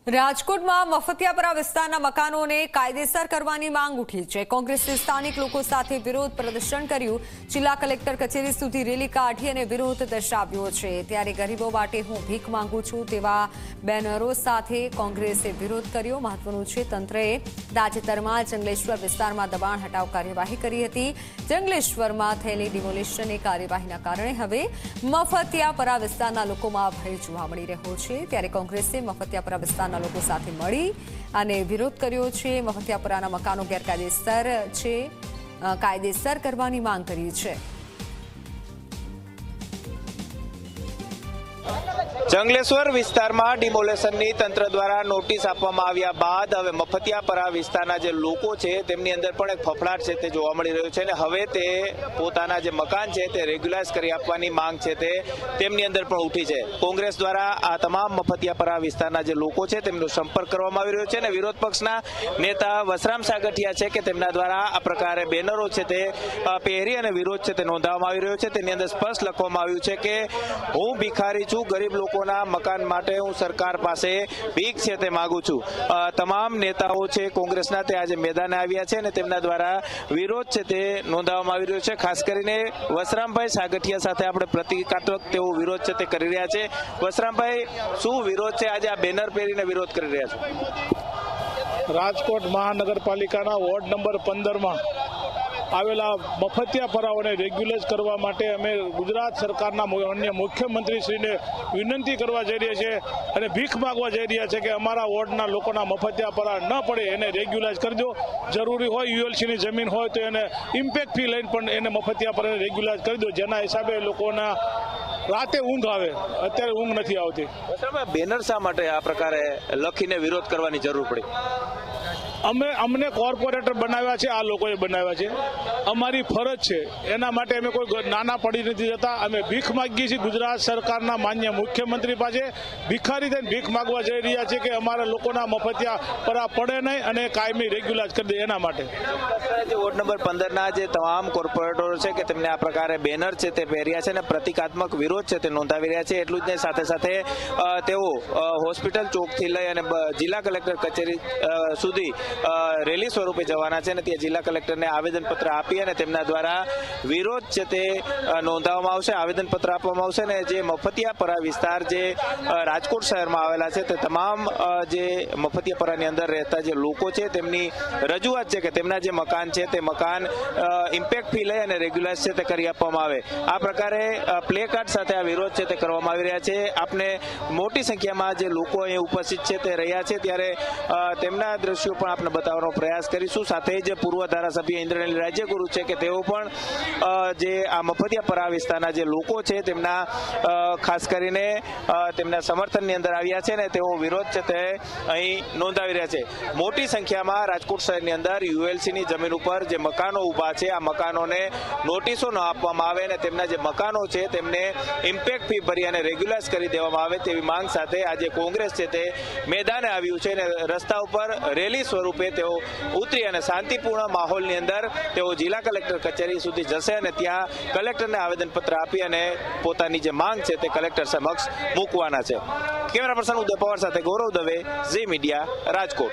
રાજકોટમાં મફતિયાપરા વિસ્તારના મકાનોને કાયદેસર કરવાની માંગ ઉઠી છે। કોંગ્રેસે સ્થાનિક લોકો સાથે વિરોધ પ્રદર્શન કર્યું। જિલ્લા કલેક્ટર કચેરી સુધી રેલી કાઢી અને વિરોધ દર્શાવ્યો છે। ત્યારે ગરીબો માટે હું ભીખ માંગુ છું તેવા બેનરો સાથે કોંગ્રેસે વિરોધ કર્યો। મહત્વનું છે, તંત્રએ તાજેતરમાં જંગલેશ્વર વિસ્તારમાં દબાણ હટાવ કાર્યવાહી કરી હતી। જંગલેશ્વરમાં થયેલી ડિમોલિશનની કાર્યવાહીના કારણે હવે મફતિયાપરા વિસ્તારના લોકોમાં ભય જોવા મળી રહ્યો છે। ત્યારે કોંગ્રેસે મફતિયાપરા વિસ્તારના લોકો સાથે મળી અને વિરોધ કર્યો છે। મફતિયાપરાના મકાનો ગેરકાયદેસર છે, કાયદેસર કરવાની માંગ કરી છે। જંગલેશ્વર વિસ્તારમાં ડિમોલેશનની તંત્ર દ્વારા નોટિસ આપવામાં આવ્યા બાદ હવે મફતિયાપરા વિસ્તારના જે લોકો છે તેમની અંદર પણ એક ફફડાટ છે તે જોવા મળી રહ્યો છે અને હવે તે પોતાના જે મકાન છે તે રેગ્યુલાઇઝ કરી આપવાની માંગ છે તે તેમની અંદર પણ ઉઠી છે। કોંગ્રેસ દ્વારા આ તમામ મફતિયાપરા વિસ્તારના જે લોકો છે તેમનો સંપર્ક કરવામાં આવી રહ્યો છે અને વિરોધ પક્ષના નેતા વસરામ સાગઠિયા છે કે તેમના દ્વારા આ પ્રકારે બેનરો છે તે પહેરી અને વિરોધ છે તે નોંધાવવામાં આવી રહ્યો છે। તેની અંદર સ્પષ્ટ લખવામાં આવ્યું છે કે હું ભિખારી છું, ગરીબ લોકોના મકાન માટે હું સરકાર પાસે ભીખ છે તે માંગુ છું। તમામ નેતાઓ છે કોંગ્રેસના તે આજે મેદાને આવ્યા છે અને તેમના દ્વારા વિરોધ છે તે નોંધાવવામાં આવી રહ્યો છે। ખાસ કરીને વસરામભાઈ સાગઠિયા સાથે આપણે પ્રતિકાત્મક તેવો વિરોધ છે તે કરી રહ્યા છે। વસરામભાઈ, શું વિરોધ છે? આજે આ બેનર પહેરીને વિરોધ કરી રહ્યા છો? રાજકોટ મહાનગરપાલિકાના વોર્ડ નંબર 15માં આવેલા મફતિયાપરાઓને રેગ્યુલાઇઝ કરવા માટે અમે ગુજરાત સરકારના માનનીય મુખ્યમંત્રીશ્રીને વિનંતી કરવા જઈ રહ્યા છીએ અને ભીખ માગવા જઈ રહ્યા છે કે અમારા વોર્ડના લોકોના મફતિયાપરા ન પડે એને રેગ્યુલાઇઝ કરી દો। જરૂરી હોય યુએલસીની જમીન હોય તો એને ઇમ્પેક્ટ ફી લઈને પણ એને મફતિયાપરાને રેગ્યુલાઇઝ કરી દો, જેના હિસાબે લોકોના રાતે ઊંઘ આવે। અત્યારે ઊંઘ નથી આવતી। બેનર શા માટે આ પ્રકારે લખીને વિરોધ કરવાની જરૂર પડી? અમને કોર્પોરેટર બનાવ્યા છે, આ લોકોએ બનાવ્યા છે, અમારી ફરજ છે, એના માટે અમે કોઈ નાના પડી નથી જતા। અમે ભીખ માગીએ છીએ ગુજરાત સરકારના માન્ય મુખ્યમંત્રી પાસે ભિખારી થઈને ભીખ માગવા જઈ રહ્યા છે કે અમારા લોકોના મફતિયાપરા પડે નહીં અને કાયમી રેગ્યુલાઇઝ કરી દે એના માટે। વોર્ડ નંબર 15ના જે તમામ કોર્પોરેટરો છે કે તેમને આ પ્રકારે બેનર છે તે પહેર્યા છે અને પ્રતિકાત્મક વિરોધ છે તે નોંધાવી રહ્યા છે। એટલું જ નહીં, સાથે સાથે તેઓ હોસ્પિટલ ચોકથી લઈ અને જિલ્લા કલેક્ટર કચેરી સુધી રેલી સ્વરૂપે જવાના છે અને ત્યાં જિલ્લા કલેક્ટરને આવેદનપત્ર આપી અને તેમના દ્વારા વિરોધ છે તે નોંધાવવામાં આવશે, આવેદનપત્ર આપવામાં આવશે અને જે મફતિયાપરા વિસ્તાર જે રાજકોટ શહેરમાં આવેલા છે તે તમામ જે મફતિયાપરાની અંદર રહેતા જે લોકો છે તેમની રજૂઆત છે કે તેમના જે મકાન છે તે મકાન ઇમ્પેક્ટ ફી લઈ અને રેગ્યુલાઇઝ છે તે કરી આપવામાં આવે। આ પ્રકારે પ્લે કાર્ડ સાથે આ વિરોધ છે તે કરવામાં આવી રહ્યા છે। આપને મોટી સંખ્યામાં જે લોકો અહીં ઉપસ્થિત છે તે રહ્યા છે, ત્યારે તેમના દ્રશ્યો પણ આપણે બતાવવાનો પ્રયાસ કરીશું। સાથે જ પૂર્વ ધારાસભ્ય ઇન્દ્રનીલ રાજ્યગુરુ છે કે તેઓ પણ જે આ મફતિયાપરા વિસ્તારના જે લોકો છે તેમના ખાસ કરીને તેમના સમર્થનની અંદર આવ્યા છે અને તેઓ વિરોધ છે તે અહીં નોંધાવી રહ્યા છે। મોટી સંખ્યામાં રાજકોટ શહેરની અંદર યુએલસીની જમીન ઉપર જે મકાનો ઊભા છે આ મકાનોને નોટિસો ન આપવામાં આવે અને તેમના જે મકાનો છે તેમને ઇમ્પેક્ટ ફી ભરી અને રેગ્યુલાઇઝ કરી દેવામાં આવે તેવી માંગ સાથે આજે કોંગ્રેસ છે તે મેદાને આવ્યું છે અને રસ્તા ઉપર રેલી સ્વરૂપે તેઓ ઉતરી અને શાંતિપૂર્ણ માહોલની અંદર તેઓ જિલ્લા કલેક્ટર કચેરી સુધી જશે અને ત્યાં કલેક્ટરને આવેદનપત્ર આપી અને પોતાની જે માંગ છે તે કલેક્ટર સમક્ષ મૂકવાના છે। કેમેરા પર્સન ઉદય પવાર સાથે ગૌરવ દવે, ઝી મીડિયા, રાજકોટ।